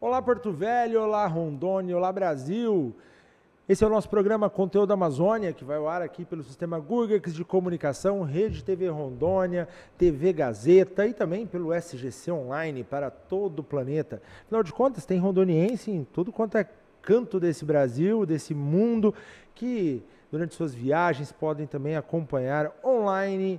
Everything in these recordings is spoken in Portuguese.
Olá Porto Velho, olá Rondônia, olá Brasil. Esse é o nosso programa Conteúdo da Amazônia, que vai ao ar aqui pelo sistema Gurgex de comunicação, Rede TV Rondônia, TV Gazeta e também pelo SGC Online para todo o planeta. Afinal de contas, tem rondoniense em tudo quanto é canto desse Brasil, desse mundo, que durante suas viagens podem também acompanhar online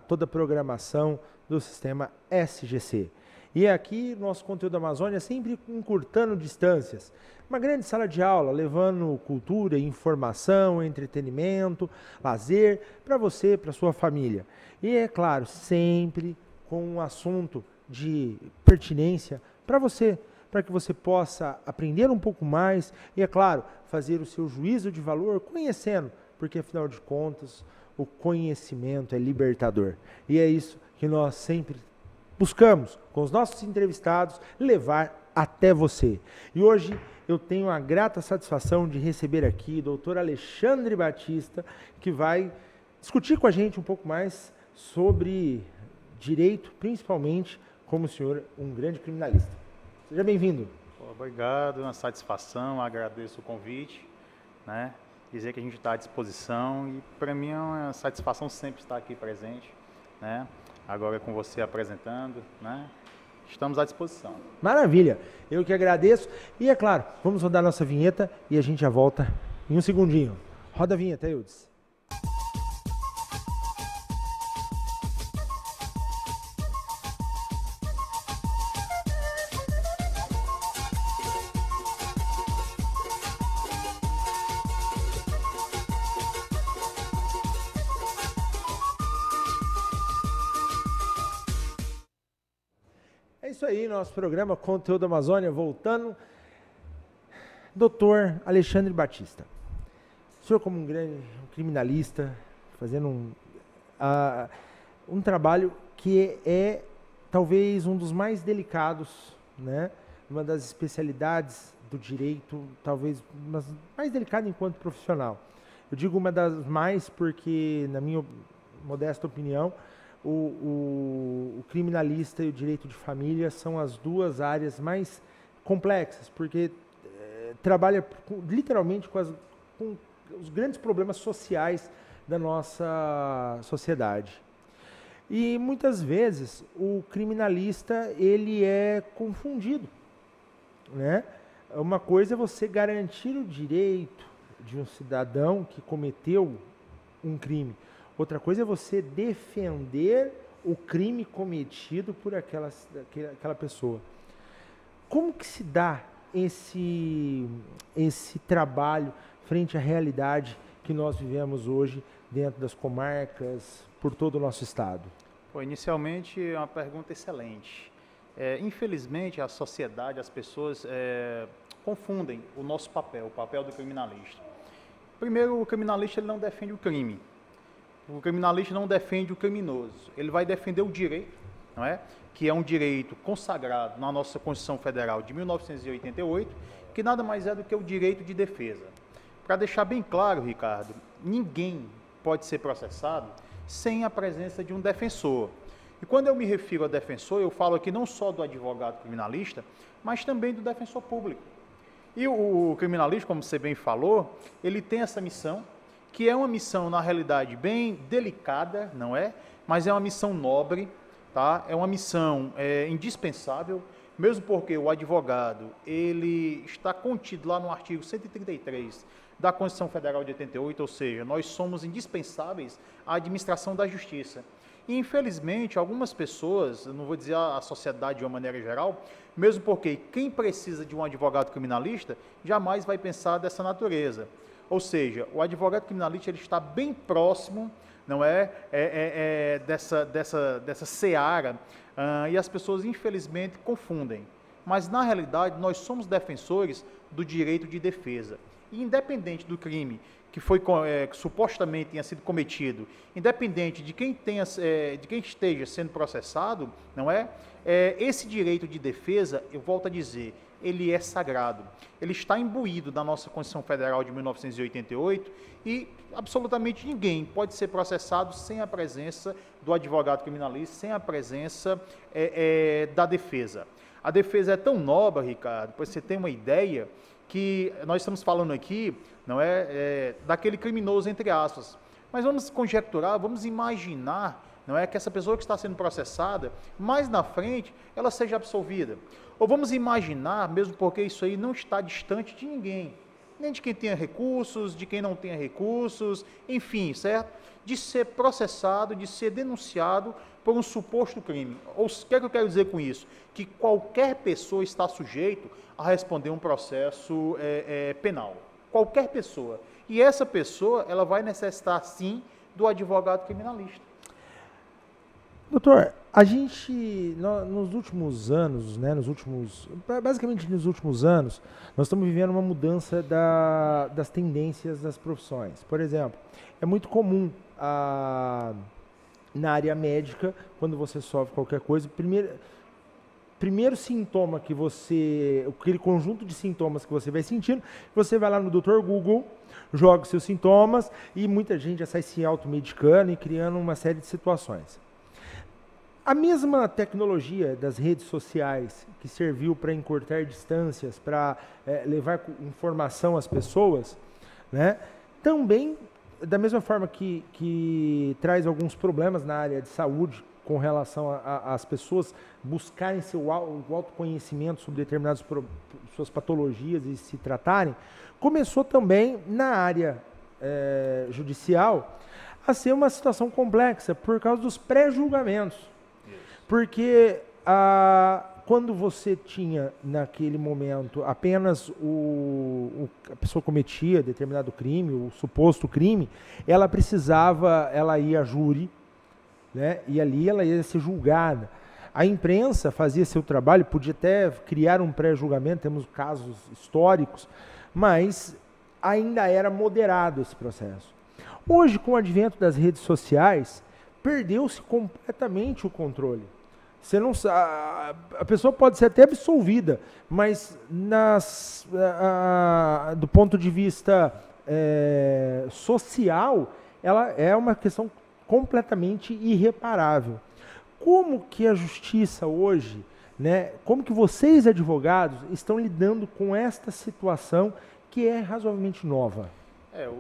toda a programação do sistema SGC. E aqui, nosso Conteúdo da Amazônia sempre encurtando distâncias. Uma grande sala de aula, levando cultura, informação, entretenimento, lazer para você, para sua família. E é claro, sempre com um assunto de pertinência para você, para que você possa aprender um pouco mais e, é claro, fazer o seu juízo de valor conhecendo, porque afinal de contas, o conhecimento é libertador. E é isso que nós sempre buscamos, com os nossos entrevistados, levar até você. E hoje eu tenho a grata satisfação de receber aqui o doutor Alexandre Batista, que vai discutir com a gente um pouco mais sobre direito, principalmente como o senhor, um grande criminalista. Seja bem-vindo. Obrigado, uma satisfação, agradeço o convite, né? Dizer que a gente está à disposição e para mim é uma satisfação sempre estar aqui presente, né? Agora com você apresentando, né? Estamos à disposição. Maravilha, eu que agradeço. E é claro, vamos rodar nossa vinheta e a gente já volta em um segundinho. Roda a vinheta, Eudes. É isso aí, nosso programa Conteúdo Amazônia, voltando. Doutor Alexandre Batista, o senhor como um grande criminalista, fazendo um trabalho que é talvez um dos mais delicados, né? Uma das especialidades do direito, talvez mais delicada enquanto profissional. Eu digo uma das mais porque, na minha modesta opinião, o criminalista e o direito de família são as duas áreas mais complexas, porque trabalha literalmente com os grandes problemas sociais da nossa sociedade. E muitas vezes o criminalista ele é confundido, né? Uma coisa é você garantir o direito de um cidadão que cometeu um crime. Outra coisa é você defender o crime cometido por aquela pessoa. Como que se dá esse trabalho frente à realidade que nós vivemos hoje dentro das comarcas, por todo o nosso estado? Inicialmente, é uma pergunta excelente. Infelizmente, a sociedade, as pessoas confundem o nosso papel, o papel do criminalista. Primeiro, o criminalista ele não defende o crime. O criminalista não defende o criminoso, ele vai defender o direito, não é? Que é um direito consagrado na nossa Constituição Federal de 1988, que nada mais é do que o direito de defesa. Para deixar bem claro, Ricardo, ninguém pode ser processado sem a presença de um defensor. E quando eu me refiro a defensor, eu falo aqui não só do advogado criminalista, mas também do defensor público. E o criminalista, como você bem falou, ele tem essa missão, que é uma missão, na realidade, bem delicada, não é? Mas é uma missão nobre, tá? É uma missão indispensável, mesmo porque o advogado, ele está contido lá no artigo 133 da Constituição Federal de 88, ou seja, nós somos indispensáveis à administração da justiça. E, infelizmente, algumas pessoas, não vou dizer a sociedade de uma maneira geral, mesmo porque quem precisa de um advogado criminalista jamais vai pensar dessa natureza. Ou seja, o advogado criminalista ele está bem próximo, não é, dessa seara, e as pessoas infelizmente confundem. Mas na realidade nós somos defensores do direito de defesa. E independente do crime que foi que supostamente tenha sido cometido, independente de quem esteja sendo processado, não é? Esse direito de defesa, eu volto a dizer, ele é sagrado. Ele está imbuído da nossa Constituição Federal de 1988 e absolutamente ninguém pode ser processado sem a presença do advogado criminalista, sem a presença da defesa. A defesa é tão nobre, Ricardo, para você ter uma ideia, que nós estamos falando aqui, não daquele criminoso, entre aspas. Mas vamos conjecturar, vamos imaginar, não é, que essa pessoa que está sendo processada, mais na frente, ela seja absolvida. Ou vamos imaginar, mesmo porque isso aí não está distante de ninguém, nem de quem tenha recursos, de quem não tenha recursos, enfim, certo? De ser processado, de ser denunciado por um suposto crime. Ou o que é que eu quero dizer com isso? Que qualquer pessoa está sujeito a responder um processo penal. Qualquer pessoa. E essa pessoa, ela vai necessitar, sim, do advogado criminalista. Doutor, a gente, nos últimos anos, né, basicamente nos últimos anos, nós estamos vivendo uma mudança das tendências das profissões. Por exemplo, é muito comum na área médica, quando você sofre qualquer coisa, primeiro sintoma que aquele conjunto de sintomas que você vai sentindo, você vai lá no Dr. Google, joga os seus sintomas e muita gente já sai se automedicando e criando uma série de situações. A mesma tecnologia das redes sociais que serviu para encurtar distâncias, para levar informação às pessoas, né, também, da mesma forma que traz alguns problemas na área de saúde, com relação às pessoas buscarem o autoconhecimento sobre determinadas suas patologias e se tratarem, começou também na área judicial a ser uma situação complexa por causa dos pré-julgamentos. Porque quando você tinha, naquele momento, apenas a pessoa cometia determinado crime, o suposto crime, ela ia a júri, né, e ali ela ia ser julgada. A imprensa fazia seu trabalho, podia até criar um pré-julgamento, temos casos históricos, mas ainda era moderado esse processo. Hoje, com o advento das redes sociais, perdeu-se completamente o controle. A pessoa pode ser até absolvida, mas do ponto de vista social, ela é uma questão completamente irreparável. Como que a justiça hoje, né, como que vocês, advogados, estão lidando com esta situação que é razoavelmente nova?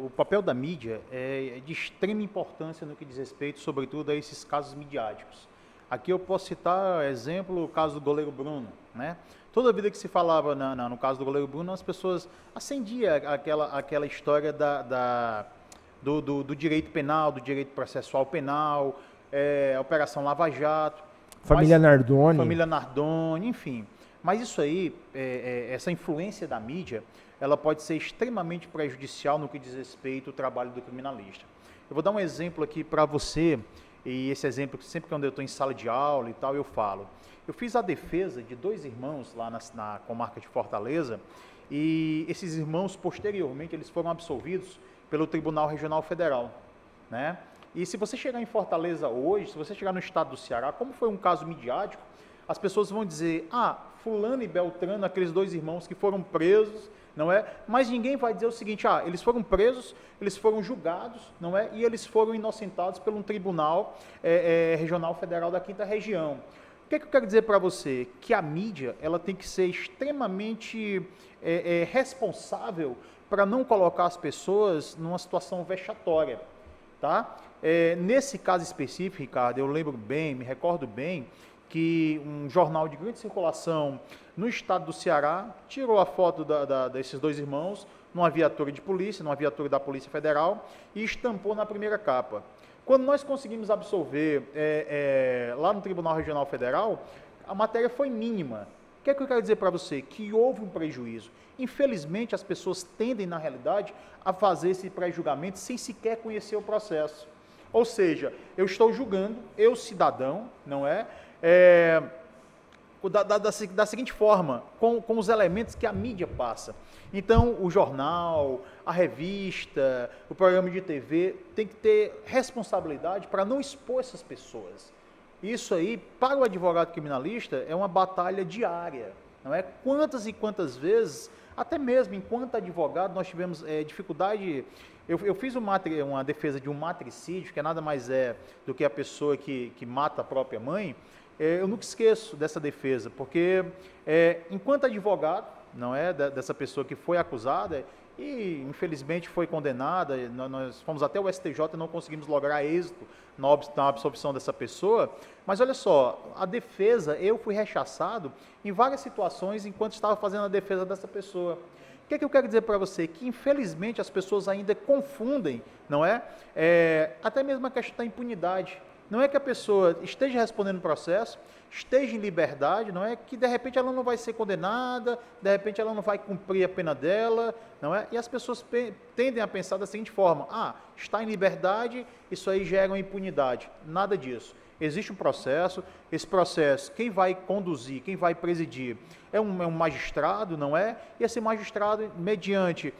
O papel da mídia é de extrema importância no que diz respeito, sobretudo, a esses casos midiáticos. Aqui eu posso citar, exemplo, o caso do goleiro Bruno, né? Toda vida que se falava no caso do goleiro Bruno, as pessoas acendiam aquela história do direito penal, do direito processual penal, Operação Lava Jato. Família Nardoni, enfim. Mas isso aí, essa influência da mídia, ela pode ser extremamente prejudicial no que diz respeito ao trabalho do criminalista. Eu vou dar um exemplo aqui para você, e esse exemplo, sempre quando eu estou em sala de aula e tal, eu falo. Eu fiz a defesa de 2 irmãos lá na comarca de Fortaleza, e esses irmãos, posteriormente, eles foram absolvidos pelo Tribunal Regional Federal, né? E se você chegar em Fortaleza hoje, se você chegar no estado do Ceará, como foi um caso midiático, as pessoas vão dizer, fulano e Beltrano, aqueles 2 irmãos que foram presos, não é? Mas ninguém vai dizer o seguinte, eles foram presos, eles foram julgados, não é? E eles foram inocentados pelo Tribunal Regional Federal da 5ª Região. O que é que eu quero dizer para você? Que a mídia, ela tem que ser extremamente responsável para não colocar as pessoas numa situação vexatória, tá? Nesse caso específico, Ricardo, eu lembro bem, me recordo bem, que um jornal de grande circulação no estado do Ceará tirou a foto desses 2 irmãos numa viatura de polícia, numa viatura da Polícia Federal, e estampou na primeira capa. Quando nós conseguimos absolver lá no Tribunal Regional Federal, a matéria foi mínima. O que é que eu quero dizer para você? Que houve um prejuízo. Infelizmente, as pessoas tendem, na realidade, a fazer esse pré-julgamento sem sequer conhecer o processo. Ou seja, eu estou julgando, eu cidadão, não é? da seguinte forma, com os elementos que a mídia passa. Então, o jornal, a revista, o programa de TV tem que ter responsabilidade para não expor essas pessoas. Isso aí, para o advogado criminalista, é uma batalha diária. Não é? Quantas e quantas vezes, até mesmo enquanto advogado, nós tivemos dificuldade. Eu fiz uma defesa de um matricídio, que nada mais é do que a pessoa que mata a própria mãe. Eu nunca esqueço dessa defesa, porque enquanto advogado, não é, dessa pessoa que foi acusada e infelizmente foi condenada, nós fomos até o STJ e não conseguimos lograr êxito na absolvição dessa pessoa, mas olha só, a defesa, eu fui rechaçado em várias situações enquanto estava fazendo a defesa dessa pessoa. O que é que eu quero dizer para você? Que infelizmente as pessoas ainda confundem, não é? Até mesmo a questão da impunidade. Não é que a pessoa esteja respondendo o processo, esteja em liberdade, não é que de repente ela não vai ser condenada, de repente ela não vai cumprir a pena dela, não é? E as pessoas tendem a pensar da seguinte forma: está em liberdade, isso aí gera uma impunidade. Nada disso. Existe um processo, esse processo, quem vai conduzir, quem vai presidir é um magistrado, não é? E esse magistrado, mediante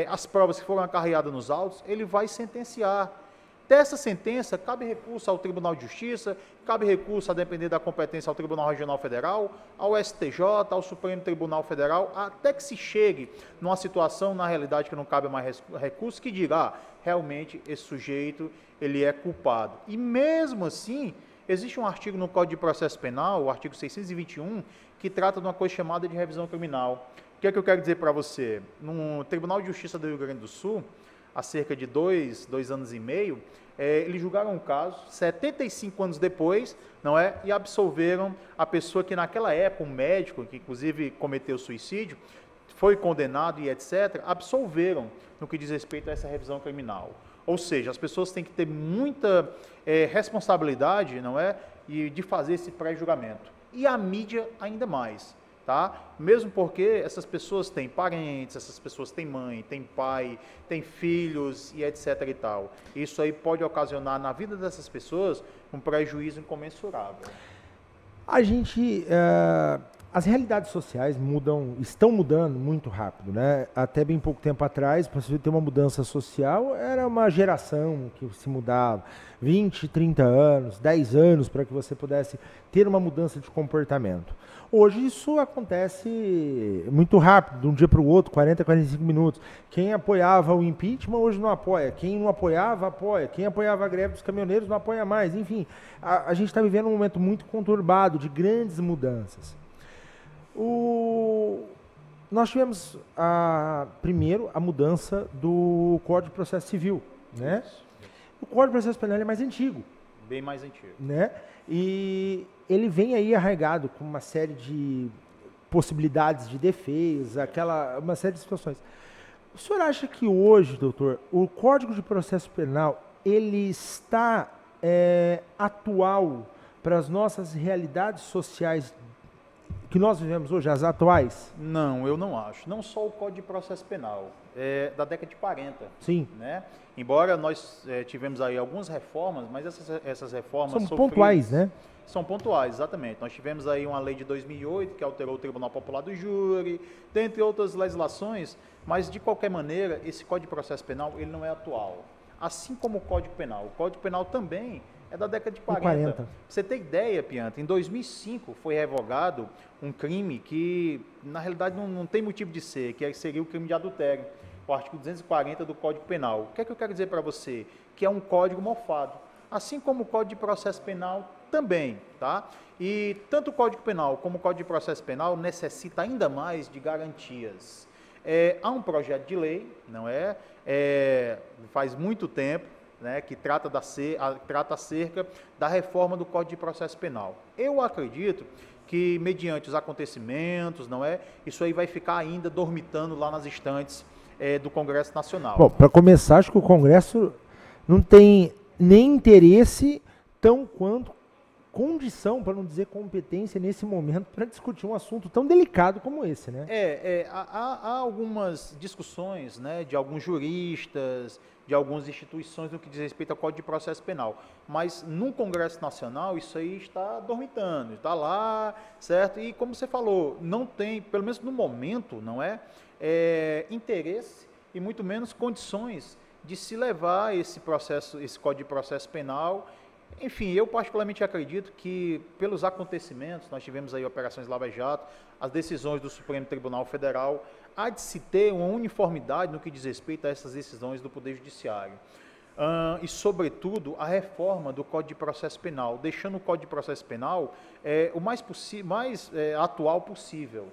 as provas que foram acarreadas nos autos, ele vai sentenciar. Dessa sentença, cabe recurso ao Tribunal de Justiça, cabe recurso, a depender da competência, ao Tribunal Regional Federal, ao STJ, ao Supremo Tribunal Federal, até que se chegue numa situação, na realidade, que não cabe mais recurso, que diga, realmente, esse sujeito, ele é culpado. E mesmo assim, existe um artigo no Código de Processo Penal, o artigo 621, que trata de uma coisa chamada de revisão criminal. O que é que eu quero dizer para você? No Tribunal de Justiça do Rio Grande do Sul, há cerca de 2 anos e meio, eles julgaram um caso, 75 anos depois, não é? E absolveram a pessoa que naquela época, um médico, que inclusive cometeu suicídio, foi condenado e etc., absolveram no que diz respeito a essa revisão criminal. Ou seja, as pessoas têm que ter muita responsabilidade, não é? E de fazer esse pré-julgamento. E a mídia ainda mais. Tá? Mesmo porque essas pessoas têm parentes, essas pessoas têm mãe, têm pai, têm filhos e etc e tal. Isso aí pode ocasionar na vida dessas pessoas um prejuízo incomensurável. As realidades sociais estão mudando muito rápido, né? Até bem pouco tempo atrás, para você ter uma mudança social, era uma geração que se mudava, 20, 30 anos, 10 anos, para que você pudesse ter uma mudança de comportamento. Hoje isso acontece muito rápido, de um dia para o outro, 40, 45 minutos. Quem apoiava o impeachment hoje não apoia. Quem não apoiava, apoia. Quem apoiava a greve dos caminhoneiros não apoia mais. Enfim, a gente está vivendo um momento muito conturbado, de grandes mudanças. Nós tivemos, primeiro, a mudança do Código de Processo Civil. Né? O Código de Processo Penal é mais antigo. Bem mais antigo. Né? E ele vem aí arraigado com uma série de possibilidades de defesa, uma série de situações. O senhor acha que hoje, doutor, o Código de Processo Penal, ele está atual para as nossas realidades sociais que nós vivemos hoje, as atuais? Não, eu não acho. Não só o Código de Processo Penal, da década de 40. Sim. Né? Embora nós tivemos aí algumas reformas, mas essas reformas são pontuais, né? São pontuais, exatamente. Nós tivemos aí uma lei de 2008 que alterou o Tribunal Popular do Júri, dentre outras legislações, mas de qualquer maneira, esse Código de Processo Penal, ele não é atual. Assim como o Código Penal. O Código Penal também é da década de 40. Pra você ter ideia, Pianta, em 2005 foi revogado um crime que, na realidade, não tem motivo de ser, que seria o crime de adultério, o artigo 240 do Código Penal. O que é que eu quero dizer para você? Que é um código mofado. Assim como o Código de Processo Penal também, tá? E tanto o Código Penal como o Código de Processo Penal necessita ainda mais de garantias. Há um projeto de lei, não é? Faz muito tempo, né, que trata acerca da reforma do Código de Processo Penal. Eu acredito que, mediante os acontecimentos, não é? Isso aí vai ficar ainda dormitando lá nas estantes do Congresso Nacional. Bom, para começar, acho que o Congresso não tem nem interesse tão quanto condição, para não dizer competência, nesse momento, para discutir um assunto tão delicado como esse, né? Há algumas discussões, né, de alguns juristas, de algumas instituições no que diz respeito ao Código de Processo Penal, mas no Congresso Nacional isso aí está dormitando, está lá, certo? E como você falou, não tem, pelo menos no momento, não é, interesse e muito menos condições de se levar esse processo, esse Código de Processo Penal. Enfim, eu particularmente acredito que, pelos acontecimentos, nós tivemos aí operações Lava Jato, as decisões do Supremo Tribunal Federal, há de se ter uma uniformidade no que diz respeito a essas decisões do Poder Judiciário. E, sobretudo, a reforma do Código de Processo Penal, deixando o Código de Processo Penal o mais atual possível.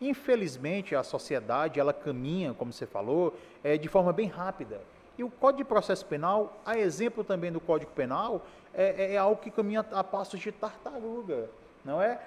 Infelizmente, a sociedade, ela caminha, como você falou, de forma bem rápida. E o Código de Processo Penal, a exemplo também do Código Penal, é algo que caminha a passos de tartaruga, não é?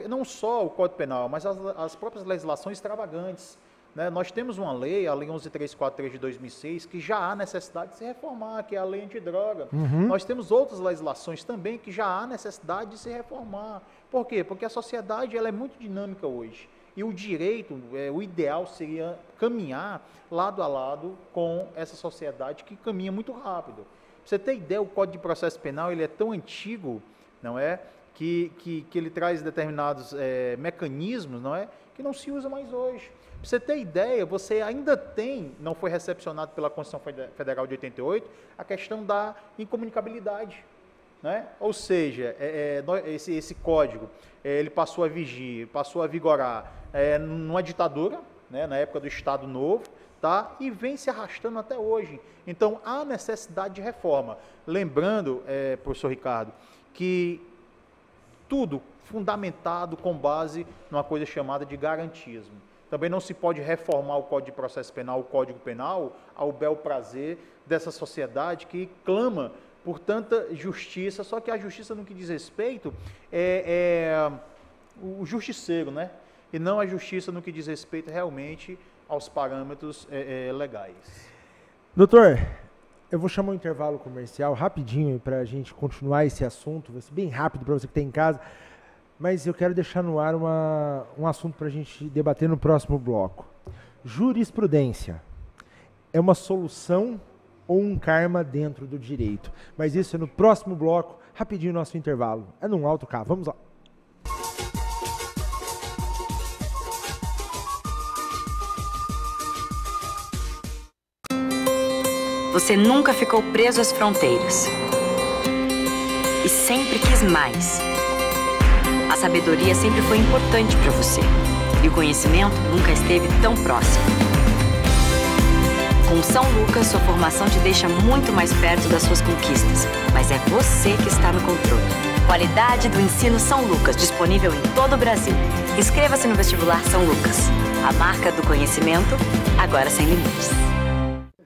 Não só o Código Penal, mas as próprias legislações extravagantes, né? Nós temos uma lei, a Lei 11.343 de 2006, que já há necessidade de se reformar, que é a Lei Antidroga. Nós temos outras legislações também que já há necessidade de se reformar. Por quê? Porque a sociedade ela é muito dinâmica hoje. E o direito, o ideal seria caminhar lado a lado com essa sociedade que caminha muito rápido. Pra você ter ideia, o Código de Processo Penal ele é tão antigo, não é, que ele traz determinados mecanismos, não é, que não se usa mais hoje. Para você ter ideia, você ainda tem, não foi recepcionado pela Constituição Federal de 88, a questão da incomunicabilidade. Né? Ou seja, esse código, ele passou a vigorar numa ditadura, né, na época do Estado Novo, tá? E vem se arrastando até hoje. Então, há necessidade de reforma. Lembrando, professor Ricardo, que tudo fundamentado com base numa coisa chamada de garantismo. Também não se pode reformar o Código de Processo Penal, o Código Penal, ao bel prazer dessa sociedade que clama por tanta justiça, só que a justiça no que diz respeito o justiceiro, né? E não a justiça no que diz respeito realmente aos parâmetros legais. Doutor, eu vou chamar um intervalo comercial rapidinho para a gente continuar esse assunto, vai ser bem rápido para você que está em casa, mas eu quero deixar no ar um assunto para a gente debater no próximo bloco. Jurisprudência é uma solução ou um karma dentro do direito? Mas isso é no próximo bloco, rapidinho nosso intervalo. É num alto cá, vamos lá. Você nunca ficou preso às fronteiras e sempre quis mais. A sabedoria sempre foi importante para você e o conhecimento nunca esteve tão próximo. Com São Lucas, sua formação te deixa muito mais perto das suas conquistas, mas é você que está no controle. Qualidade do ensino São Lucas, disponível em todo o Brasil. Inscreva-se no vestibular São Lucas. A marca do conhecimento, agora sem limites.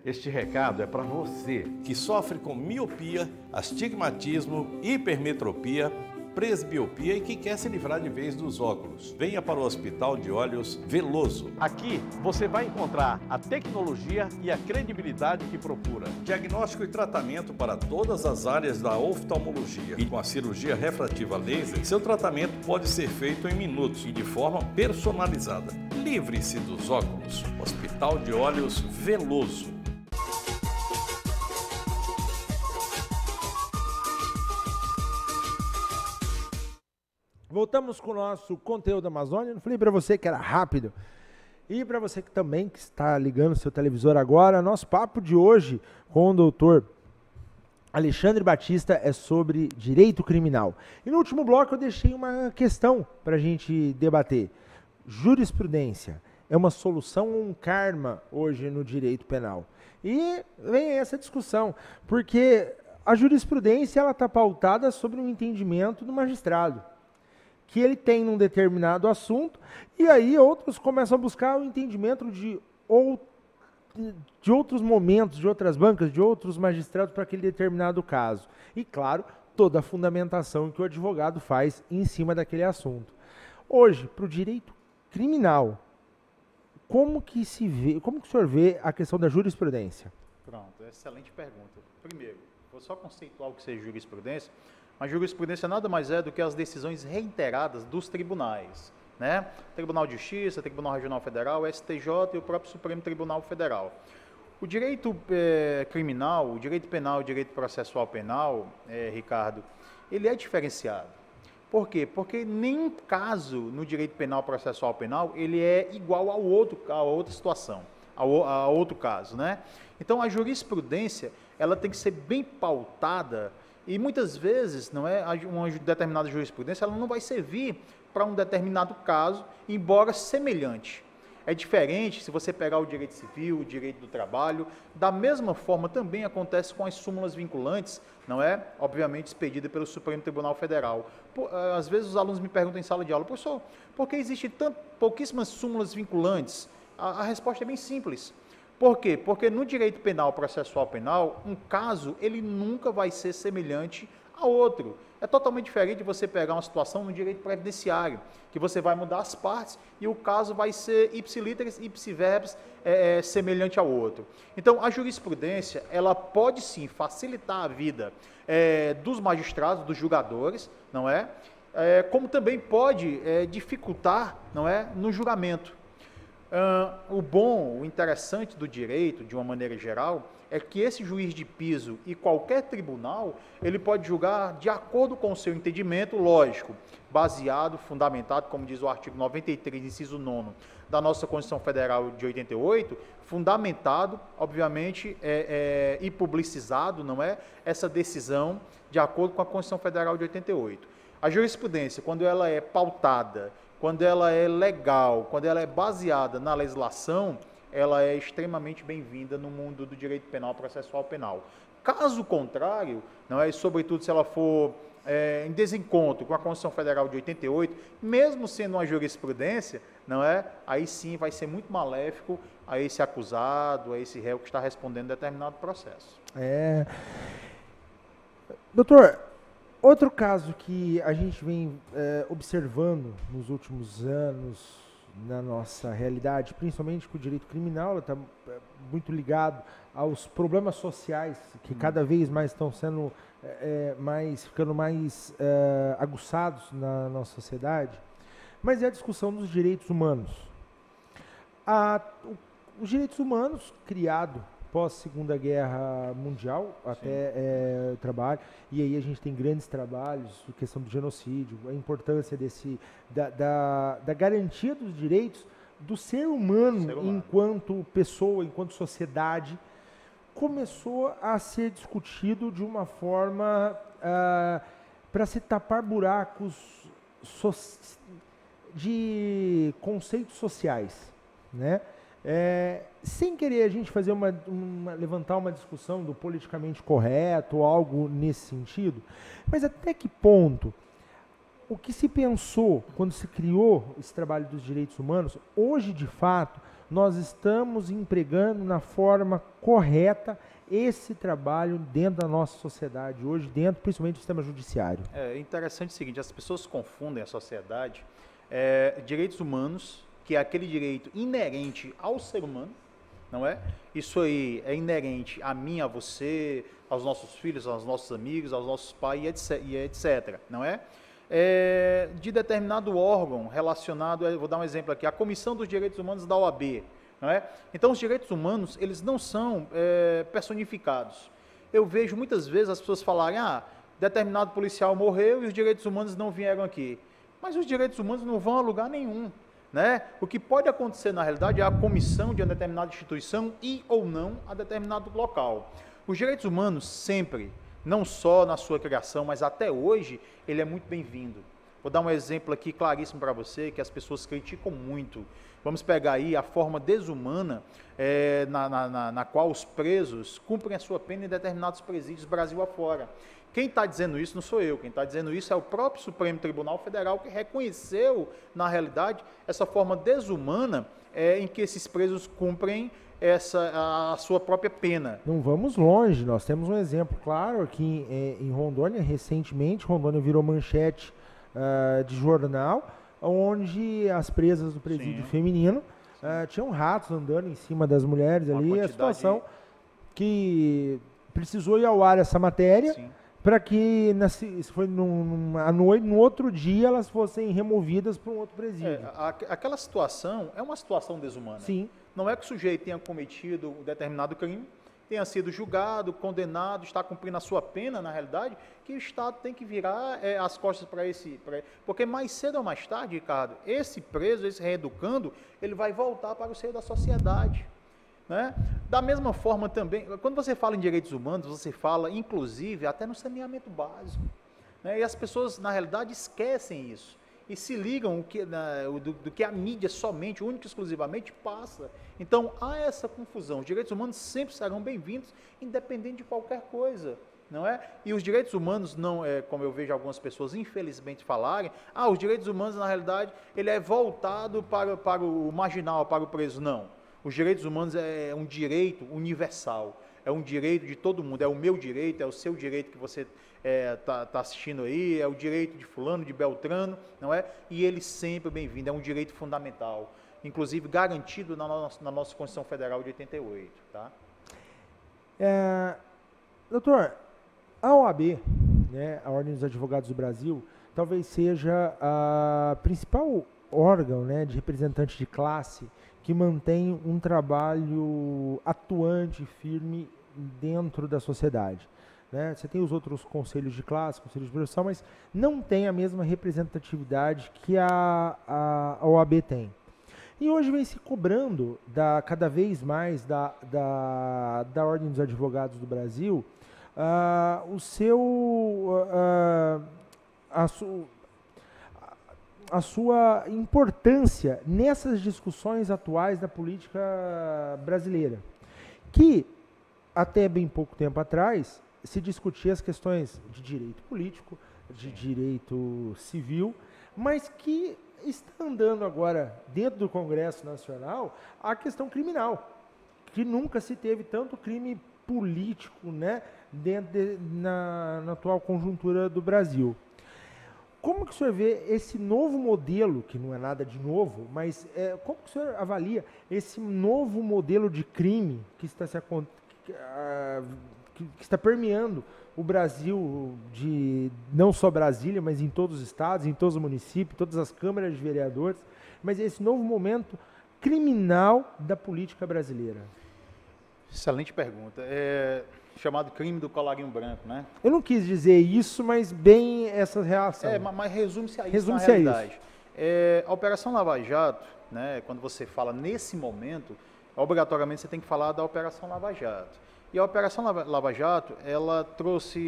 Este recado é para você que sofre com miopia, astigmatismo, hipermetropia, presbiopia e que quer se livrar de vez dos óculos. Venha para o Hospital de Olhos Veloso. Aqui você vai encontrar a tecnologia e a credibilidade que procura. Diagnóstico e tratamento para todas as áreas da oftalmologia. E com a cirurgia refrativa laser, seu tratamento pode ser feito em minutos e de forma personalizada. Livre-se dos óculos. Hospital de Olhos Veloso. Voltamos com o nosso conteúdo Amazônia. Eu falei para você que era rápido. E para você que também que está ligando o seu televisor agora, nosso papo de hoje com o doutor Alexandre Batista é sobre direito criminal. E no último bloco eu deixei uma questão para a gente debater. Jurisprudência é uma solução ou um karma hoje no direito penal? E vem essa discussão, porque a jurisprudência ela está pautada sobre um entendimento do magistrado, que ele tem num determinado assunto, e aí outros começam a buscar o entendimento de outros momentos, de outras bancas, de outros magistrados para aquele determinado caso. E, claro, toda a fundamentação que o advogado faz em cima daquele assunto. Hoje, para o direito criminal, como que o senhor vê a questão da jurisprudência? Pronto, excelente pergunta. Primeiro, vou só conceituar o que seja jurisprudência. A jurisprudência nada mais é do que as decisões reiteradas dos tribunais, né? Tribunal de Justiça, Tribunal Regional Federal, STJ e o próprio Supremo Tribunal Federal. O direito criminal, o direito penal, o direito processual penal, Ricardo, ele é diferenciado. Por quê? Porque nenhum caso no direito penal processual penal ele é igual a outra situação, a outro caso, né? Então a jurisprudência ela tem que ser bem pautada e muitas vezes não é uma determinada jurisprudência ela não vai servir para um determinado caso, embora semelhante. É diferente se você pegar o direito civil, o direito do trabalho. Da mesma forma também acontece com as súmulas vinculantes, não é? Obviamente expedida pelo Supremo Tribunal Federal. Às vezes os alunos me perguntam em sala de aula, professor, por que existem pouquíssimas súmulas vinculantes? A resposta é bem simples. Por quê? Porque no direito penal, processual penal, um caso ele nunca vai ser semelhante a outro. É totalmente diferente de você pegar uma situação no direito previdenciário, que você vai mudar as partes e o caso vai ser ipsiliteris, ipsiverbis, semelhante ao outro. Então, a jurisprudência, ela pode sim facilitar a vida dos magistrados, dos julgadores, não é? Como também pode dificultar, não é, no julgamento. O interessante do direito, de uma maneira geral, é que esse juiz de piso e qualquer tribunal, ele pode julgar de acordo com o seu entendimento, lógico, baseado, fundamentado, como diz o artigo 93, inciso 9 da nossa Constituição Federal de 88, fundamentado, obviamente, e publicizado, não é, essa decisão de acordo com a Constituição Federal de 88. A jurisprudência, quando ela é pautada, quando ela é legal, quando ela é baseada na legislação, ela é extremamente bem-vinda no mundo do direito penal processual penal. Caso contrário, não é, sobretudo se ela for em desencontro com a Constituição Federal de 88, mesmo sendo uma jurisprudência, não é, aí sim vai ser muito maléfico a esse acusado, a esse réu que está respondendo determinado processo. Doutor, outro caso que a gente vem observando nos últimos anos na nossa realidade, principalmente com o direito criminal, está muito ligado aos problemas sociais que cada vez mais estão sendo ficando mais aguçados na nossa sociedade, mas é a discussão dos direitos humanos. Os direitos humanos criados pós-Segunda Guerra Mundial, até o trabalho, e aí a gente tem grandes trabalhos, a questão do genocídio, a importância da garantia dos direitos do ser humano enquanto pessoa, enquanto sociedade, começou a ser discutido de uma forma para se tapar buracos de conceitos sociais, né? Sem querer a gente fazer levantar uma discussão do politicamente correto ou algo nesse sentido, mas até que ponto o que se pensou quando se criou esse trabalho dos direitos humanos, hoje de fato nós estamos empregando na forma correta esse trabalho dentro da nossa sociedade, hoje dentro principalmente do sistema judiciário. É interessante o seguinte, as pessoas confundem a sociedade, direitos humanos, que é aquele direito inerente ao ser humano, não é? Isso aí é inerente a mim, a você, aos nossos filhos, aos nossos amigos, aos nossos pais e etc. Não é? De determinado órgão relacionado, vou dar um exemplo aqui, a Comissão dos Direitos Humanos da OAB. Não é? Então, os direitos humanos, eles não são personificados. Eu vejo muitas vezes as pessoas falarem, determinado policial morreu e os direitos humanos não vieram aqui. Mas os direitos humanos não vão a lugar nenhum. Né? O que pode acontecer, na realidade, é a comissão de uma determinada instituição e ou não a determinado local. Os direitos humanos sempre, não só na sua criação, mas até hoje, ele é muito bem-vindo. Vou dar um exemplo aqui claríssimo para você, que as pessoas criticam muito. Vamos pegar aí a forma desumana na qual os presos cumprem a sua pena em determinados presídios Brasil afora. Quem está dizendo isso não sou eu, quem está dizendo isso é o próprio Supremo Tribunal Federal, que reconheceu, na realidade, essa forma desumana em que esses presos cumprem a sua própria pena. Não vamos longe, nós temos um exemplo claro aqui em Rondônia, recentemente, Rondônia virou manchete de jornal, onde as presas do presídio feminino tinham ratos andando em cima das mulheres ali, a situação que precisou ir ao ar essa matéria, para que no outro dia elas fossem removidas para um outro presídio. Aquela situação é uma situação desumana. Sim. Não é que o sujeito tenha cometido um determinado crime, tenha sido julgado, condenado, está cumprindo a sua pena, na realidade, que o Estado tem que virar as costas para esse... Porque mais cedo ou mais tarde, Ricardo, esse preso, esse reeducando, ele vai voltar para o seio da sociedade. Né? Da mesma forma também, quando você fala em direitos humanos, você fala, inclusive, até no saneamento básico. Né? E as pessoas, na realidade, esquecem isso. E se ligam do que a mídia somente, única e exclusivamente, passa. Então, há essa confusão. Os direitos humanos sempre serão bem-vindos, independente de qualquer coisa. Não é? E os direitos humanos, não como eu vejo algumas pessoas, infelizmente, falarem, os direitos humanos, na realidade, ele é voltado para o marginal, para o preso. Não. Os direitos humanos é um direito universal. É um direito de todo mundo. É o meu direito, é o seu direito que você tá assistindo aí, é o direito de fulano, de Beltrano, não é? E ele sempre bem-vindo, é um direito fundamental, inclusive garantido na nossa Constituição Federal de 88, tá? Doutor, a OAB, né, a Ordem dos Advogados do Brasil, talvez seja a principal órgão, né, de representante de classe que mantém um trabalho atuante e firme dentro da sociedade. Né? Você tem os outros conselhos de classe, conselhos de profissão, mas não tem a mesma representatividade que a OAB tem. E hoje vem se cobrando cada vez mais da Ordem dos Advogados do Brasil a sua importância nessas discussões atuais da política brasileira, que até bem pouco tempo atrás se discutia as questões de direito político, de direito civil, mas que está andando agora dentro do Congresso Nacional a questão criminal, que nunca se teve tanto crime político, né, na atual conjuntura do Brasil. Como que o senhor vê esse novo modelo, que não é nada de novo, mas como que o senhor avalia esse novo modelo de crime que está permeando o Brasil, não só Brasília, mas em todos os estados, em todos os municípios, todas as câmaras de vereadores, mas esse novo momento criminal da política brasileira? Excelente pergunta. Chamado crime do colarinho branco, né? Eu não quis dizer isso, mas bem essa reação. Mas resume-se a isso, resume-se na realidade. A Operação Lava Jato, né, quando você fala nesse momento, obrigatoriamente você tem que falar da Operação Lava Jato. E a Operação Lava Jato, ela trouxe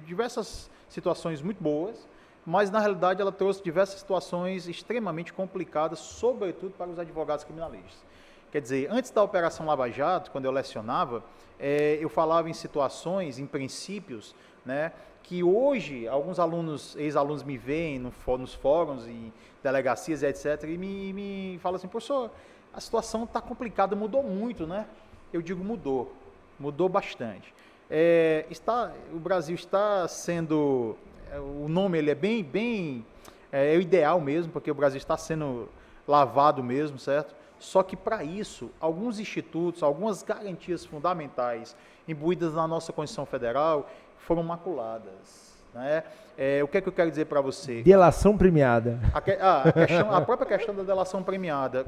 diversas situações muito boas, mas na realidade ela trouxe diversas situações extremamente complicadas, sobretudo para os advogados criminalistas. Quer dizer, antes da Operação Lava Jato, quando eu lecionava, eu falava em situações, em princípios, né, que hoje alguns ex-alunos me veem nos fóruns, em delegacias, etc., e me falam assim, professor, a situação está complicada, mudou muito, né? Eu digo, mudou bastante. O Brasil está sendo, o nome ele é bem o ideal mesmo, porque o Brasil está sendo lavado mesmo, certo? Só que para isso, alguns institutos, algumas garantias fundamentais imbuídas na nossa Constituição Federal foram maculadas. Né? O que é que eu quero dizer para você? Delação premiada. A própria questão da delação premiada.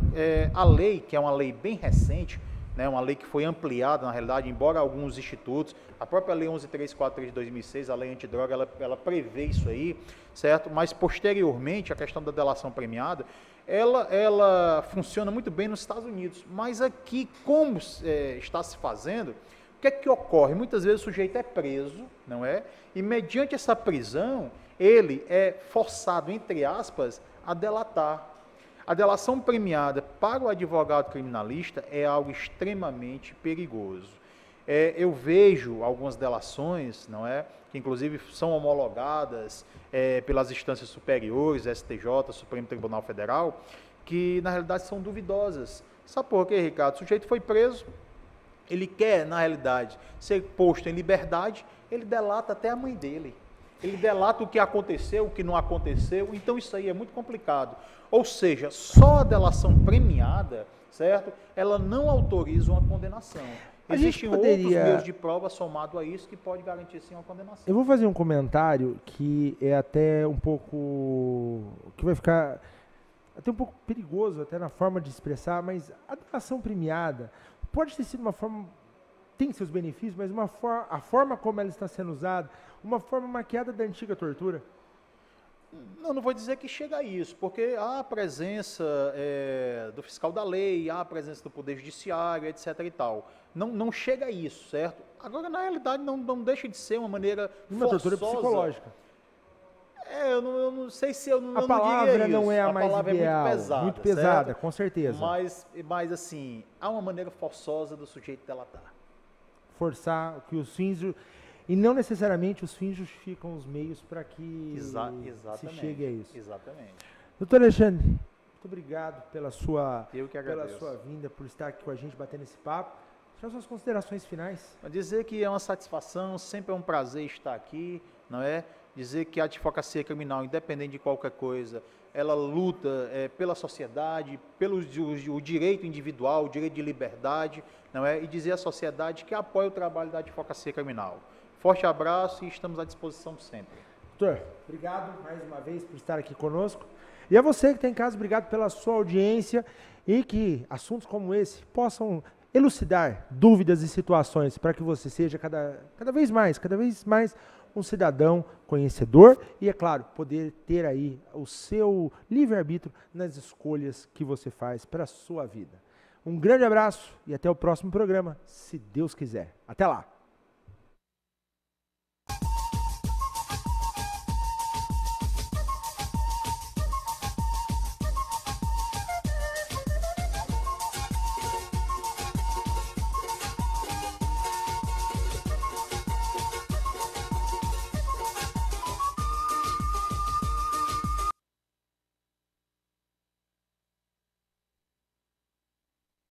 A lei, que é uma lei bem recente, né, uma lei que foi ampliada, na realidade, embora alguns institutos, a própria Lei 11.343 de 2006, a Lei Antidroga, ela prevê isso aí, certo? Mas, posteriormente, a questão da delação premiada, ela funciona muito bem nos Estados Unidos, mas aqui, como está se fazendo, o que é que ocorre? Muitas vezes o sujeito é preso, não é? E, mediante essa prisão, ele é forçado, entre aspas, a delatar. A delação premiada para o advogado criminalista é algo extremamente perigoso. Eu vejo algumas delações, não é, que inclusive são homologadas pelas instâncias superiores, STJ, Supremo Tribunal Federal, que na realidade são duvidosas. Sabe por quê, Ricardo? O sujeito foi preso, ele quer, na realidade, ser posto em liberdade, ele delata até a mãe dele. Ele delata o que aconteceu, o que não aconteceu, então isso aí é muito complicado. Ou seja, só a delação premiada, certo? Ela não autoriza uma condenação. Existem outros meios de prova somado a isso que pode garantir sim uma condenação. Eu vou fazer um comentário que é até um pouco... que vai ficar até um pouco perigoso até na forma de expressar, mas a delação premiada pode ter sido uma forma... tem seus benefícios, mas a forma como ela está sendo usada, uma forma maquiada da antiga tortura. Não vou dizer que chega a isso, porque há a presença do fiscal da lei, há a presença do Poder Judiciário, etc. e tal. Não chega a isso, certo? Agora, na realidade, não deixa de ser uma maneira uma forçosa. tortura psicológica. Eu não sei se eu não a palavra não é a mais ideal, é muito pesada, certo? Com certeza. Mas, assim, há uma maneira forçosa do sujeito delatar. Forçar que os fins... E não necessariamente os fins justificam os meios para que se chegue a isso. Exatamente. Doutor Alexandre, muito obrigado pela sua vinda, por estar aqui com a gente, batendo esse papo. Quais são as considerações finais? Dizer que é uma satisfação, sempre é um prazer estar aqui, não é? Dizer que a advocacia criminal, independente de qualquer coisa, ela luta pela sociedade, pelo direito individual, o direito de liberdade, não é? E dizer à sociedade que apoia o trabalho da advocacia criminal. Forte abraço e estamos à disposição sempre. Doutor, obrigado mais uma vez por estar aqui conosco. E a você que está em casa, obrigado pela sua audiência e que assuntos como esse possam elucidar dúvidas e situações para que você seja cada vez mais um cidadão conhecedor e, é claro, poder ter aí o seu livre-arbítrio nas escolhas que você faz para a sua vida. Um grande abraço e até o próximo programa, se Deus quiser. Até lá!